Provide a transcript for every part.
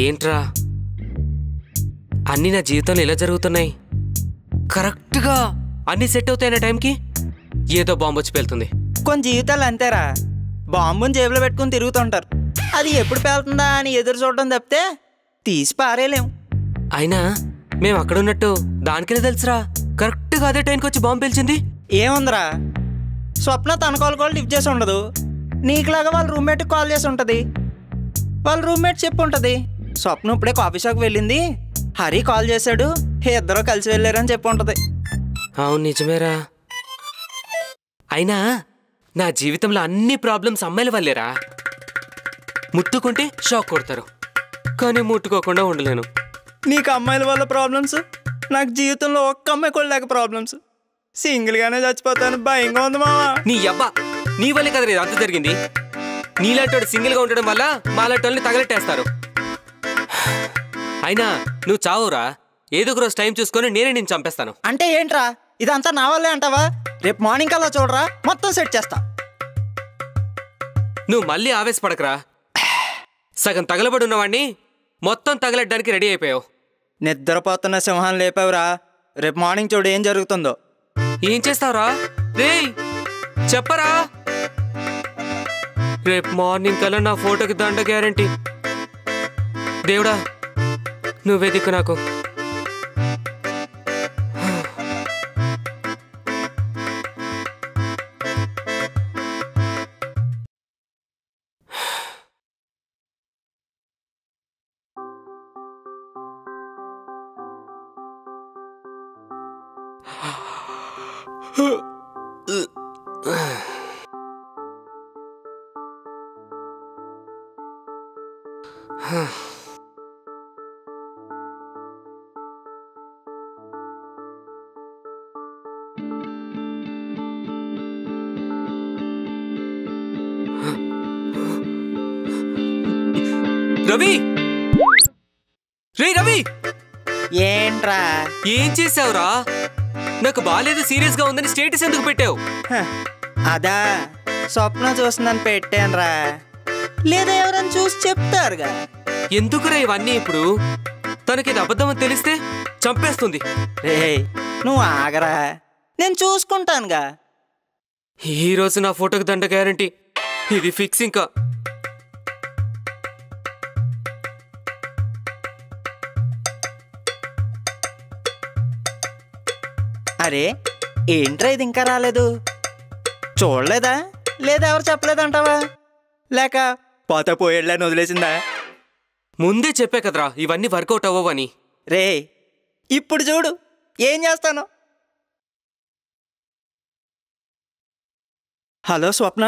ఏంట్రా అన్నీ నా జీవితంలో ఎలా జరుగుతున్నాయి? కరెక్ట్గా అన్నీ సెట్ అవుతాయన్న టైంకి ఏదో బాంబు వచ్చి పేలుతుంది. కొన్ని జీవితాలు అంతేరా, బాంబుని జేబులో పెట్టుకుని తిరుగుతుంటారు. అది ఎప్పుడు పేలుతుందా అని ఎదురు చూడడం తప్పితే తీసి పారేలేం. అయినా మేము అక్కడున్నట్టు దానికెలా తెలుసురా కరెక్ట్గా అదే టైంకి వచ్చి బాంబు పేల్చింది? ఏముందిరా, స్వప్న తన కాల్ లిఫ్ట్ చేసి ఉండదు, నీకులాగా వాళ్ళ రూమ్మేట్కి కాల్ చేసి ఉంటుంది. వాళ్ళ రూమ్మేట్ చెప్పు ఉంటుంది, స్వప్న ఇప్పుడే కాఫీ షాప్కి వెళ్ళింది, హరి కాల్ చేశాడు, ఇద్దరు కలిసి వెళ్ళారని చెప్పి ఉంటుంది. అవును నిజమేరా. అయినా నా జీవితంలో అన్ని ప్రాబ్లమ్స్ అమ్మాయిల వల్లేరా. ముట్టుకుంటే షాక్ కొడతారు, కానీ ముట్టుకోకుండా ఉండలేను. నీకు అమ్మాయిల వల్ల ప్రాబ్లమ్స్, నాకు జీవితంలో ఒక్క అమ్మాయి కూడా లేక ప్రాబ్లమ్స్. సింగిల్గానే చచ్చిపోతాను, భయంగా ఉంది మావా. నీ అబ్బా, నీ వల్లే కదా ఇదంతా జరిగింది. నీలాంటి వాడు సింగిల్గా ఉండడం వల్ల మాలాంటి వాళ్ళని తగలెట్టేస్తారు. అయినా నువ్వు చావురా, ఏదో ఒక రోజు టైం చూసుకొని నేనే నేను చంపేస్తాను. అంటే ఏంట్రా, ఇదంతా నా వల్లే అంటావా? రేపు మార్నింగ్ కల్లా చూడరా, మొత్తం సెట్ చేస్తా. నువ్వు మళ్ళీ ఆవేశపడకరా. సగం తగలబడి ఉన్నవాడిని మొత్తం తగలెట్టడానికి రెడీ అయిపోయావు. నిద్రపోతున్న సింహాన్ని లేపావురా, రేపు మార్నింగ్ చూడు ఏం జరుగుతుందో. ఏం చేస్తావురా? రేయ్ చెప్పరా. రేపు మార్నింగ్ కల్లా నా ఫోటోకి దండ గ్యారంటీ. దేవుడా నువ్వే దిక్కు నాకు. రవి, రే రవి. ఏంట్రా ఏం చేసావురా? నాకు బాలేదు సీరియస్ గా ఉందని స్టేటస్ ఎందుకు పెట్టావు? అదా, స్వప్న చూస్తుందని పెట్టానురా, లేదా ఎవరైనా చూసి చెప్తారుగా. ఎందుకురా ఇవన్నీ? ఇప్పుడు తనకి ఇది అబద్ధం అని తెలిస్తే చంపేస్తుంది. రే నువ్వు ఆగరా, నేను చూసుకుంటానుగా. ఈ రోజు నా ఫోటోకి దండ గ్యారంటీ, ఇది ఫిక్స్. ఇంకా అరే ఏంట్రా ఇది ఇంకా రాలేదు? చూడలేదా, లేదా ఎవరు చెప్పలేదంటావా, లేక పోత పోయేళ్ళని వదిలేసిందా? ముందే చెప్పే కదరా ఇవన్నీ వర్కౌట్ అవ్వవని. రే ఇప్పుడు చూడు ఏం చేస్తాను. హలో స్వప్న,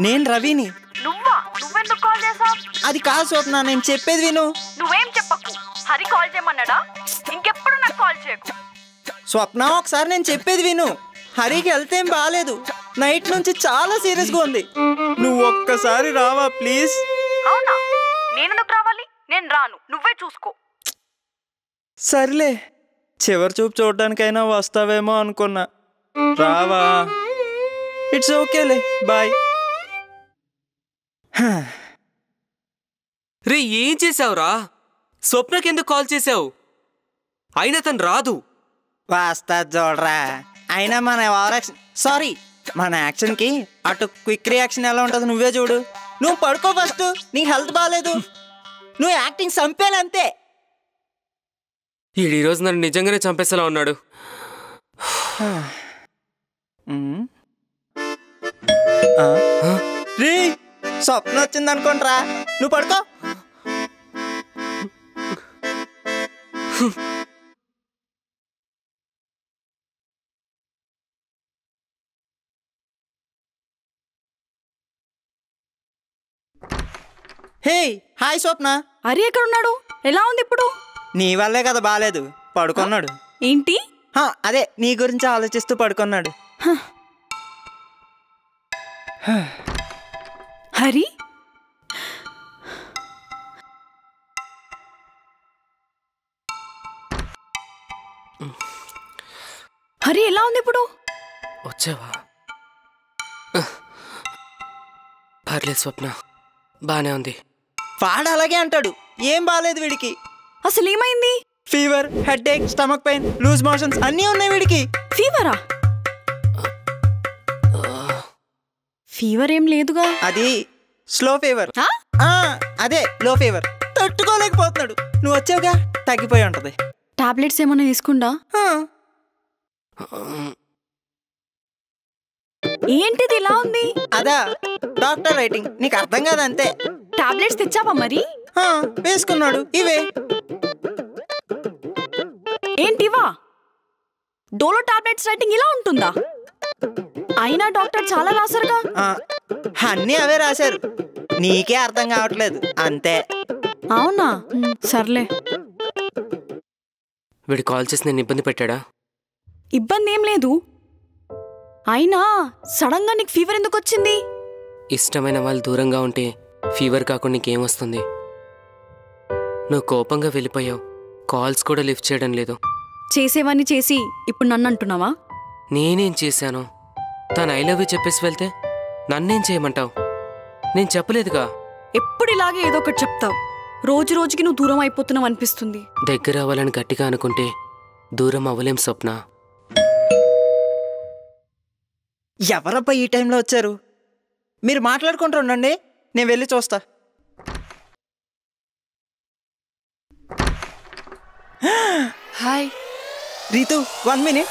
నేను రవిని. నువ్వెందుకు కాల్ చేసావు? అది కాదు స్వప్న, నేను చెప్పేది విను. నువ్వేం చెప్పకు, హరి కాల్ చేయమన్నాడా? ఇంకెప్పుడు నాకు కాల్ చేయకు. స్వప్న ఒకసారి నేను చెప్పేది విను. హరికి హెల్త్ ఏం బాగాలేదు, నైట్ నుంచి చాలా సీరియస్గా ఉంది. నువ్వు ఒక్కసారి రావా ప్లీజ్? అవునా, నేనెందుకు రావాలి? నేను రాను, నువ్వే చూసుకో. సర్లే, చివరి చూపు చూడడానికైనా వస్తావేమో అనుకున్నా. రావా? ఇట్స్ ఓకేలే, బాయ్. రే ఏం చేసావురా? స్వప్నకి ఎందుకు కాల్ చేసావు? అయినా తను రాదు. వస్తా చూడరా. అయినా మన యాక్షన్కి అటు క్విక్ రియాక్షన్ ఎలా ఉంటుంది నువ్వే చూడు. నువ్వు పడుకో ఫస్ట్, నీ హెల్త్ బాగాలేదు, నువ్వు యాక్టింగ్ చంపేలంతే. ఈ రోజు నన్ను నిజంగానే చంపేసేలా ఉన్నాడు. రే స్వప్న వచ్చింది అనుకోండిరా, నువ్వు పడుకో. హే హాయ్ స్వప్న. హరి ఎక్కడ ఉన్నాడు? ఎలా ఉంది ఇప్పుడు? నీ వల్లే కదా బాగాలేదు, పడుకున్నాడు. ఏంటి? అదే నీ గురించి ఆలోచిస్తూ పడుకున్నాడు. హరి హరి ఎలా ఉంది ఇప్పుడు? వచ్చావా? పర్లేదు స్వప్న, బానే ఉంది. వాడు అలాగే అంటాడు. ఏం బాగాలేదు వీడికి. అసలు ఏమైంది? Fever, headache, stomach pain, loose motions అన్నీ ఉన్నాయి వీడికి. ఫీవరా? ఫీవర్ ఏం లేదుగా. అది స్లో ఫీవర్. అదే లో ఫీవర్. తట్టుకోలేకపోతున్నాడు. నువ్వు వచ్చావుగా, తగ్గిపోయి ఉంటది. టాబ్లెట్స్ ఏమైనా తీసుకుంటా? ఏంటిది ఇలా ఉంది? అదా డాక్టర్ రైటింగ్, నీకు అర్థం కాదు అంతే. టాబ్లెట్స్ తెచ్చావా మరి? వేసుకున్నాడు. ఇవే. ఏంటివా? డోలో టాబ్లెట్స్ రైటింగ్ ఇలా ఉంటుందా? అయినా డాక్టర్ చాలా రాశారుగా. అన్నీ అవే రాశారు, నీకే అర్థం కావట్లేదు అంతే. అవునా? సర్లే. వీడు కాల్ చేసి నేను ఇబ్బంది పెట్టాడా? ఇబ్బంది ఏం లేదు. అయినా సడన్ గా నీకు ఫీవర్ ఎందుకు వచ్చింది? ఇష్టమైన వాళ్ళు దూరంగా ఉంటే ఫీవర్ కాకుండా నీకేమొస్తుంది? నువ్వు కోపంగా వెళ్ళిపోయావు. కాల్స్ కూడా లిఫ్ట్ చేయడం లేదు. చేసేవాన్ని చేసి ఇప్పుడు నన్ను అంటున్నావా? నేనేం చేశాను? తను ఐ లవ్ యూ చెప్పేసి వెళ్తే నన్నేం చేయమంటావు? నేను చెప్పలేదుగా. ఎప్పుడు ఇలాగే ఏదో ఒకటి చెప్తావు. రోజు రోజుకి నువ్వు దూరం అయిపోతున్నావు అనిపిస్తుంది. దగ్గర అవ్వాలని గట్టిగా అనుకుంటే దూరం అవ్వలేం స్వప్న. ఎవరబ్బా ఈ టైంలో వచ్చారు? మీరు మాట్లాడుకుంటూ ఉండండి, నేను వెళ్ళి చూస్తా. Hi Ritu, 1 minute.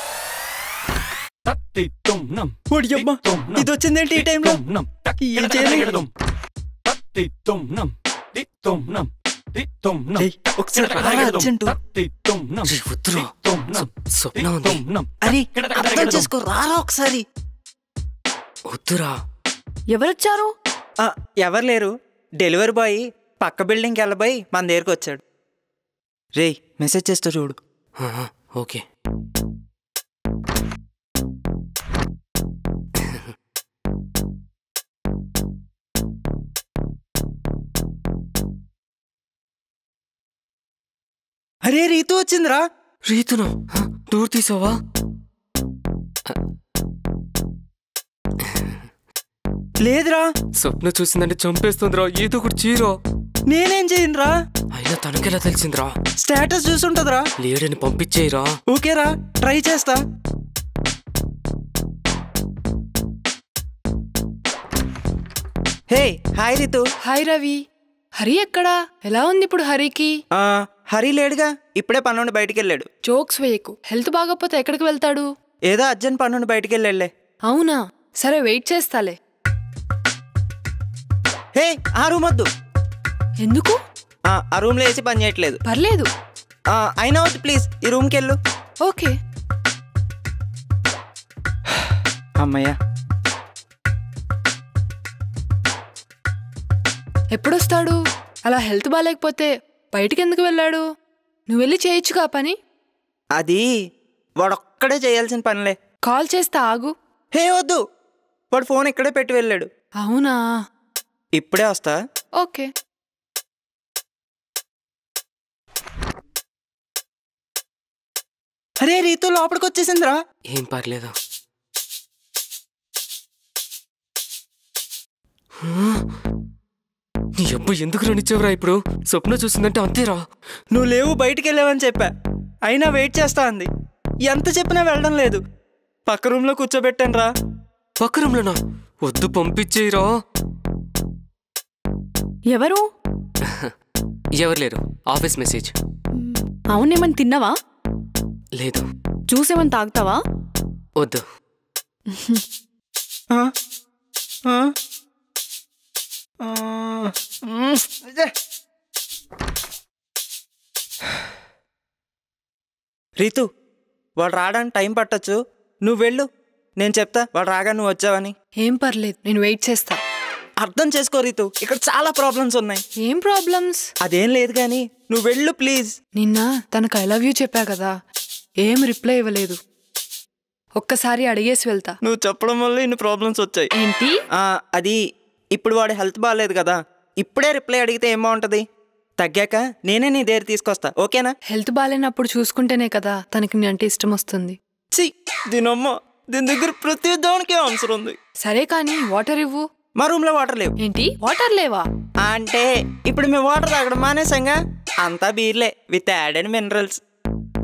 ఇది వచ్చిందేంటి ఈ టైంలో? స్వప్న ఉంది. అరే అర్థం చేసుకో, రారా ఒకసారి. వద్దురా. ఎవరొచ్చారు? ఎవరు లేరు. డెలివరీ బాయ్ పక్క బిల్డింగ్కి వెళ్ళబోయి మన దగ్గరకు వచ్చాడు. రేయ్, మెసేజ్ చేస్తా చూడు. ఓకే. అరే రీతు వచ్చిందిరా. రీతును దూరు తీసావా? లేదురా. స్వప్న చూసిందంటే చంపేస్తుందిరా. ఏదో ఒకటి చీరో. నేనేం చేయనురా? అయినా తనకెలా తెలిసిందిరా? స్టేటస్ చూసుంటదిరా. లేడని పంపించేయరా. ఓకేరా, ట్రై చేస్తా. Hey hi Ritu. Hi Ravi. Hari ఎక్కడా? ఎలా ఉంది ఇప్పుడు హరికి? హరి లేడుగా, ఇప్పుడే పని నుండి బయటికి వెళ్ళాడు. జోక్స్ వేయకు. హెల్త్ బాగోకపోతే ఎక్కడికి వెళ్తాడు? ఏదో అర్జెంట్ పని నుండి బయటికి వెళ్ళాడులే. అవునా? సరే, వెయిట్ చేస్తాలే. హే, ఆ రూమ్ వద్దు. ఎందుకు? ఆ రూమ్లో వేసి పని చేయట్లేదు. పర్లేదు. అయినా వద్దు ప్లీజ్, ఈ రూమ్కి వెళ్ళు. ఓకే. అమ్మయ్యా. ఎప్పుడొస్తాడు? అలా హెల్త్ బాగాలేకపోతే బయటికి ఎందుకు వెళ్ళాడు? నువ్వు వెళ్ళి చేయొచ్చుగా పని. అది వాడొక్కడే చేయాల్సిన పనిలే. కాల్ చేస్తా, ఆగు. హే వద్దు, వాడు ఫోన్ ఇక్కడే పెట్టి వెళ్ళాడు. అవునా? ఇప్పుడే వస్తా. ఓకే. అరే రీతు లోపలికి వచ్చేసిందిరా. ఏం పర్లేదు. నీ అబ్బా ఎందుకు రానిచ్చావురా ఇప్పుడు? స్వప్న చూసిందంటే అంతేరా. నువ్వు లేవు, బయటికి వెళ్ళావని చెప్పా. అయినా వెయిట్ చేస్తా అంది. ఎంత చెప్పినా వెళ్ళడం లేదు. పక్క రూమ్లో కూర్చోబెట్టాను రా. పక్క రూమ్లోనా? వద్దు, పంపించేయరా. ఎవరు? ఎవరు లేరు. Office message. అవునేమని తిన్నావా? లేదు. జ్యూస్ ఏమని తాగుతావా? వద్దు. రీతు, వాడు రావడానికి టైం పట్టచ్చు. నువ్వు వెళ్ళు, నేను చెప్తా వాడు రాగా నువ్వు వచ్చావని. ఏం పర్లేదు, నేను వెయిట్ చేస్తా. అర్థం చేసుకో రీతు, ఇక్కడ చాలా ప్రాబ్లమ్స్ ఉన్నాయి. ఏం ప్రాబ్లమ్స్? అదేం లేదు కానీ నువ్వు వెళ్ళు ప్లీజ్. నిన్న తనకు ఐ లవ్ యూ చెప్పా కదా, ఏం రిప్లై ఇవ్వలేదు. ఒక్కసారి అడిగేసి వెళ్తా. నువ్వు చెప్పడం వల్ల ఇన్ని ప్రాబ్లమ్స్ వచ్చాయి. ఏంటి? అది ఇప్పుడు వాడు హెల్త్ బాగాలేదు కదా, ఇప్పుడే రిప్లై అడిగితే ఏం బాగుంటుంది. తగ్గాక నేనే నీ దగ్గర తీసుకొస్తా, ఓకేనా? హెల్త్ బాగాలేనప్పుడు చూసుకుంటేనే కదా తనకి నీ అంటే ఇష్టం వస్తుంది. దీనమ్మ, దీని దగ్గర ప్రతి దానికి ఆన్సర్ ఉంది. సరే కానీ వాటర్ ఇవ్వు. మా రూమ్లో వాటర్ లేవు. ఏంటి వాటర్ లేవా? అంటే ఇప్పుడు మేము వాటర్ తాగడం మానేసంగా, అంతా బీర్లే విత్ యాడ్ అండ్ మినరల్స్.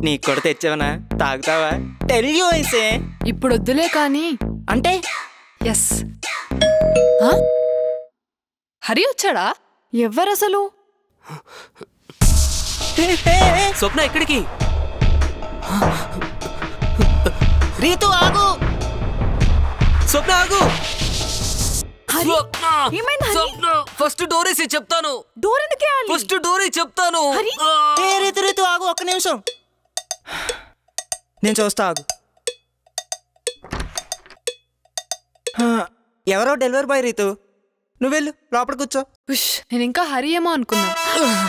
నీకు కూడా తెచ్చావనా? తాగుతావా? టెల్ యూ ఐసే. ఇప్పుడు వద్దులే కానీ. అంటే ఎస్. హరి వచ్చాడా? ఎవరసలు? స్వప్న ఎక్కడికి? రీతు ఆగు. స్వప్న ఆగు. హరి, స్వప్న ఏమైంది హరి? స్వప్న ఫస్ట్ డోర్ వేసి చెప్తాను. డోర్ ఎందుకు వేయాలి? ఫస్ట్ డోర్ వేసి చెప్తాను. హరి. రీతు రీతు ఆగు, ఒక్క నిమిషం. నేను చూస్తా, ఆగు. ఎవరో డెలివరీ బాయ్ రీతు. నువ్వు వెళ్ళు, లోపల కూర్చో. ఉష్, నేను ఇంకా హరి ఏమో అనుకున్నా.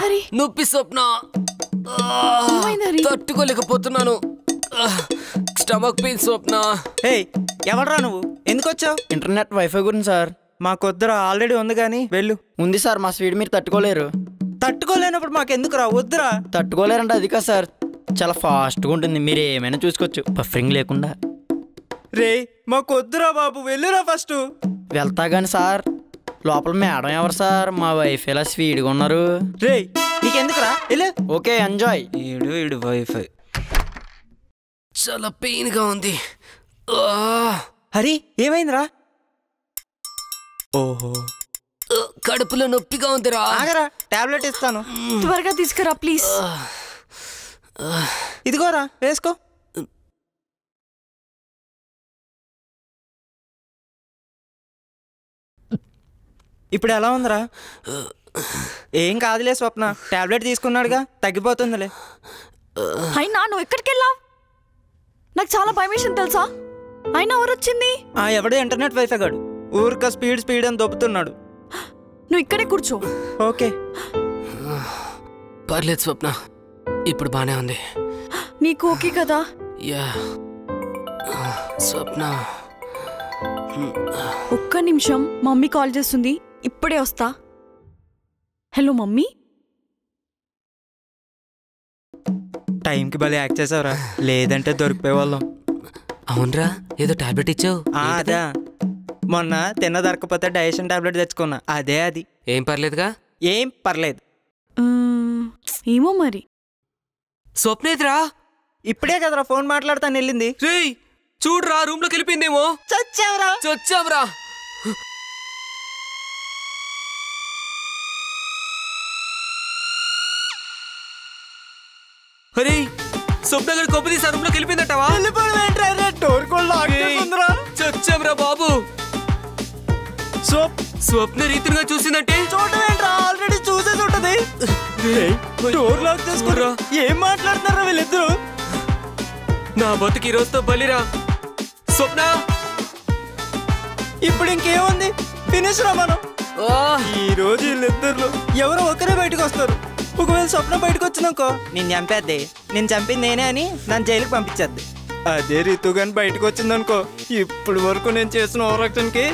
హరి, నొప్పి స్వప్న. ఏమైంది హరి? తట్టుకోలేకపోతున్నాను. స్టమక్ పెయిన్ స్వప్న. హే, ఎవడరా నువ్వు? ఎందుకు వచ్చావు? ఇంటర్నెట్ వైఫై గురించి సార్. మాకొద్దరా, ఆల్రెడీ ఉంది కానీ వెళ్ళు. ఉంది సార్, మా స్పీడ్ మీరు తట్టుకోలేరు. తట్టుకోలేనప్పుడు మాకెందుకురా? వద్దురా. తట్టుకోలేరంటే అది కాదు సార్, చాలా ఫాస్ట్గా ఉంటుంది. మీరు ఏమైనా చూసుకోవచ్చు బఫరింగ్ లేకుండా. రే మాకొద్దురా బాబు, వెళ్ళురా ఫస్ట్. వెళ్తా కానీ సార్, లోపల మేడం ఎవరు సార్? మా వైఫై ఇలా స్పీడ్గా ఉన్నారు. రే నీకెందుకురా? వెళ్ళు. Okay, enjoy. ఈడు వైఫై. చాలా పెయిన్ గా ఉంది. హరి ఏమైందిరా? ఓహో, కడుపులో నొప్పిగా ఉందిరా. ఆగరా, టాబ్లెట్ ఇస్తాను. త్వరగా తీసుకురా ప్లీజ్. ఇదిగోరా, వేసుకో. ఇప్పుడు ఎలా ఉందిరా? ఏం కాదులే స్వప్న, టాబ్లెట్ తీసుకున్నాడుగా, తగ్గిపోతుందిలే. అయినా నువ్వు ఎక్కడికి వెళ్ళావు? నాకు చాలా భయం వేసింది తెలుసా. అయినా ఎవరు వచ్చింది? ఎవడో ఇంటర్నెట్ వైఫై గాడు ఊరిక స్పీడ్ స్పీడ్ అని దొబ్బుతున్నాడు. నువ్వు ఇక్కడే కూర్చో. ఓకే. పర్లేదు స్వప్న, ఇప్పుడు బానే ఉంది. నీకు ఓకే కదా? యా స్వప్న. ఒక్క నిమిషం, మమ్మీ కాల్ చేస్తుంది, ఇప్పుడే వస్తా. Hello mummy. టైంకి భలే యాక్ట్ చేసావురా, లేదంటే దొరికిపోయే వాళ్ళం. అవునరా, ఏదో టాబ్లెట్ ఇచ్చావు. అదా, మొన్న తిన్న దొరకపోతే డైజెషన్ టాబ్లెట్ తెచ్చుకున్నా, అదే అది. ఏం పర్లేదుగా? ఏం పర్లేదు. ఏమో మరి. స్వప్న ఎదురా? ఇప్పుడే కదరా ఫోన్ మాట్లాడతాను వెళ్ళింది. రేయ్ చూడరా, రూమ్ లోకి వెళ్ళిపోయిందేమో. చచ్చావురా. చచ్చావురా. అరే స్వప్న గారి కొబ్బరి తీసి రూమ్ లోకి వెళ్ళిపోయిందటవా? చచ్చావురా బాబు. స్వప్న రీతిగా చూసిందంటే చూడవేంట్రా, ఆల్రెడీ చూసేసి ఉంటది. డోర్ లాక్ చేసుకురా. ఏం మాట్లాడుతున్నారా వీళ్ళిద్దరు? నా బతుకు ఈ రోజుతో బలిరా. స్వప్న ఇప్పుడు ఇంకేముంది, ఫినిష్ రా మనం. ఈ రోజు వీళ్ళిద్దరు ఎవరో ఒకరే బయటకు వస్తారు. ఒకవేళ స్వప్న బయటకు వచ్చినాకో నేను చంపేద్ది, నేను చంపింది నేనే అని నన్ను జైలుకి పంపించేద్ది. అదే రీతు గాని బయటకు వచ్చిందనుకో, ఇప్పుడు వరకు నేను చేసిన ఓవరాక్షన్కి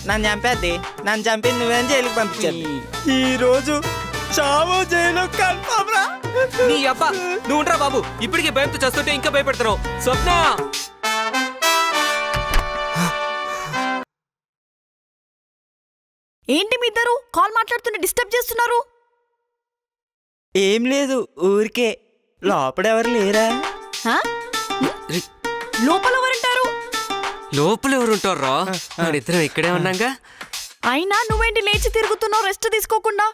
నన్ను చంపేద్ది, నన్ను చంపింది నువ్వేం జైలుకి పంపించేద్ది. ఈ రోజు చావో జైలు కన్ఫర్మ్ రా. నీ అబ్బా నువ్వు ఉంటా బాబు, ఇప్పటికే భయంతో చేస్తుంటే ఇంకా భయపెడతావు. స్వప్న ఏంటి మీ ఇద్దరు కాల్ మాట్లాడుతుంటే డిస్టర్బ్ చేస్తున్నారు? ఏం లేదు, ఊరికే. లోపల ఎవరు లేరా? లోపల ఎవరుంటారు? లోపల ఎవరుంటారా? ఇద్దరం ఇక్కడే ఉన్నాగా. అయినా నువ్వేంటి లేచి తిరుగుతున్నావు రెస్ట్ తీసుకోకుండా?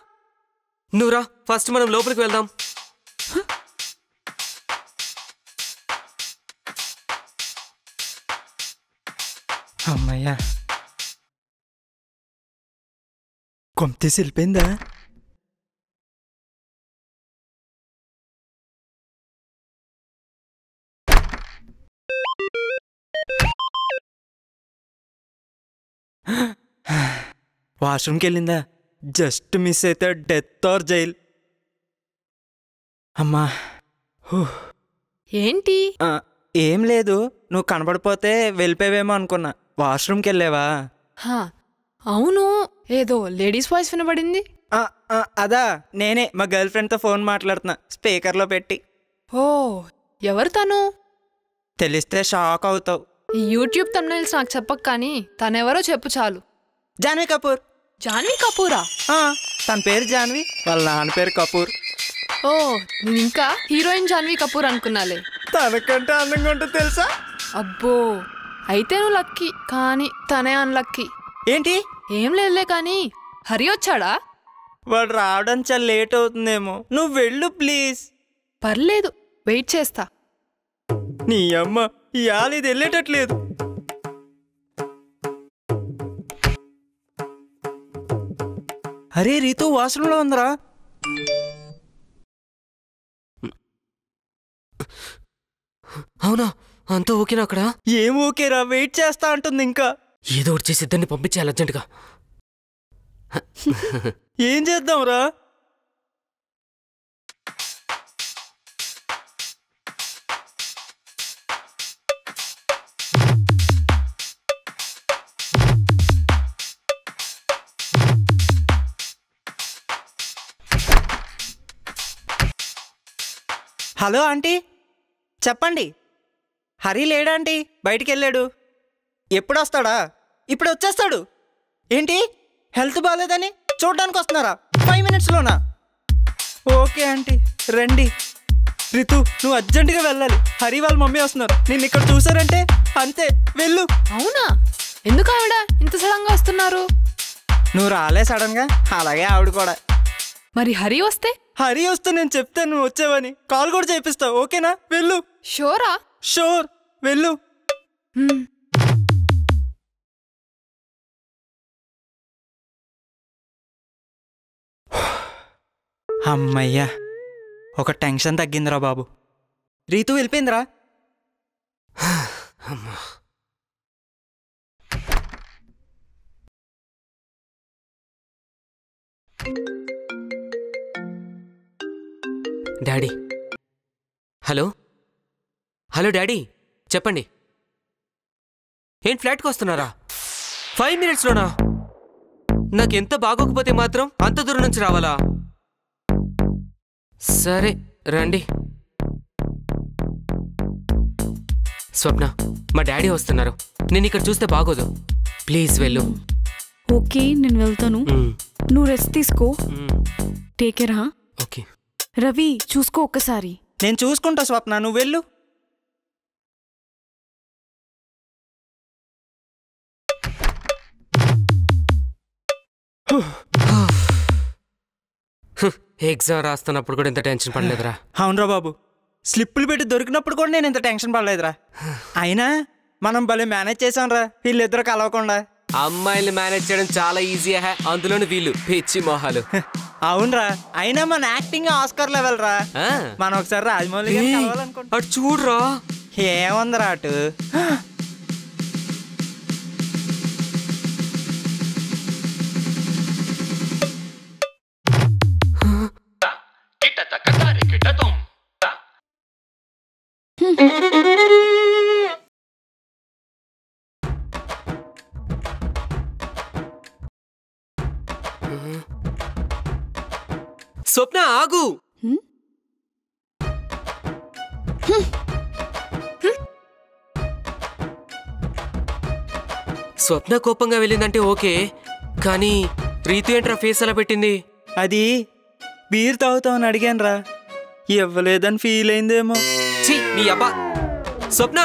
నువ్వురా, ఫస్ట్ మనం లోపలికి వెళ్దాం. అమ్మయ్యా, కొంతేసి వెళ్ళిపోయిందా? వాష్రూమ్కి వెళ్ళిందా? జస్ట్ మిస్ అయితే డెత్ ఆర్ జైల్. అమ్మా. ఏంటి? ఏం లేదు, నువ్వు కనబడిపోతే వెళ్ళిపోయావేమో అనుకున్నా. వాష్రూమ్కి వెళ్ళావా? అవును, ఏదో లేడీస్ వాయిస్ వినబడింది. అదా, నేనే మా గర్ల్ ఫ్రెండ్తో ఫోన్ మాట్లాడుతున్నా స్పీకర్లో పెట్టి. ఓ, ఎవరు తను? తెలిస్తే షాక్ అవుతావు. ఈ యూట్యూబ్ థంబ్నెయిల్స్ నాకు చెప్పకు, కానీ తనెవరో చెప్పు చాలు. జాన్వీ కపూర్. జాన్వీ కపూరా? తన పేరు జాన్వి, వాళ్ళ నాన్న పేరు కపూర్. ఓ, నేను ఇంకా హీరోయిన్ జాన్వీ కపూర్ అనుకున్నాలే. తనకంటే అందంగా ఉంటుంది తెలుసా? అబ్బో, అయితే నువ్వు లక్కీ, కానీ తనే అన్లక్కీ. ఏంటి? ఏం లేదులే, కానీ హరి వచ్చాడా? వాడు రావడం చాలా లేట్ అవుతుందేమో, నువ్వు వెళ్ళు ప్లీజ్. పర్లేదు, వెయిట్ చేస్తా. నీ అమ్మ ఇవాళ ఇది వెళ్ళేటట్లేదు. అరే రీతు వాష్రూమ్లో ఉందిరా. అవునా? అంతా ఓకేనా అక్కడ? ఏం ఓకేరా, వెయిట్ చేస్తా అంటుంది ఇంకా. ఏదో ఒకటి చేసి ఇద్దరిని పంపించేయాలి అర్జెంటుగా. ఏం చేద్దాంరా? హలో ఆంటీ, చెప్పండి. హరి లేడా ఆంటీ? బయటికి వెళ్ళాడు. ఎప్పుడు వస్తాడా? ఇప్పుడు వచ్చేస్తాడు. ఏంటి, హెల్త్ బాగాలేదని చూడడానికి వస్తున్నారా? 5 minutesలోనా? ఓకే ఆంటీ, రండి. రితు, నువ్వు అర్జెంటుగా వెళ్ళాలి. హరి వాళ్ళ మమ్మీ వస్తున్నారు. నిన్ను ఇక్కడ చూసారంటే అంతే, వెళ్ళు. అవునా? ఎందుకు ఆవిడ ఇంత సడన్గా వస్తున్నారు? నువ్వు రాలే సడన్గా, అలాగే ఆవిడ కూడా. మరి హరి వస్తే? హరి వస్తే నేను చెప్తాను నువ్వు వచ్చావని, కాల్ కూడా చేపిస్తావు. ఓకేనా? వెళ్ళు. షోరా? షూర్, వెళ్ళు. అమ్మయ్యా, ఒక టెన్షన్ తగ్గిందిరా బాబు. రీతు వెళ్ళిపోయిందిరా. డాడీ, హలో హలో డాడీ, చెప్పండి. ఏంటి ఫ్లాట్కి వస్తున్నారా? 5 minutesలోనా? నాకెంత బాగోకపోతే మాత్రం అంత దూరం నుంచి రావాలా? సరే రండి. స్వప్న, మా డాడీ వస్తున్నారు. నేను ఇక్కడ చూస్తే బాగోదు, ప్లీజ్ వెళ్ళు. ఓకే, నేను వెళ్తాను. నువ్వు రెస్ట్ తీసుకో. Take care. ఓకే. రవి, చూసుకో ఒక్కసారి. నేను చూసుకుంటా స్వప్న, నువ్వు వెళ్ళు. ఎగ్జామ్ రాస్తున్నప్పుడు కూడా ఇంత టెన్షన్ పడలేదురా. అవునరా బాబు, స్లిప్పులు పెట్టి దొరికినప్పుడు కూడా నేను ఇంత టెన్షన్ పడలేదురా. అయినా మనం భలే మేనేజ్ చేసాంరా వీళ్ళిద్దరు కలవకుండా. అమ్మాయిల్ని మేనేజ్ చేయడం చాలా ఈజీ, అందులోని వీళ్ళు పిచ్చి మొహాలు. అవునరా, అయినా మన యాక్టింగ్ ఆస్కర్ లెవెల్ రా. మనం ఒకసారి రాజమౌళి గారిని కలవాలనుకుంటా. అటు చూడరా. ఏముందిరా అటు. స్వప్న ఆగు. స్వప్న కోపంగా వెళ్ళిందంటే ఓకే, కానీ రీతు ఏంట్రా ఫేస్ అలా పెట్టింది? అది బీర్ తాగుతామని అడిగాను రా, ఇవ్వలేదని ఫీల్ అయిందేమో. ఛీ, నీ అబ్బా. స్వప్న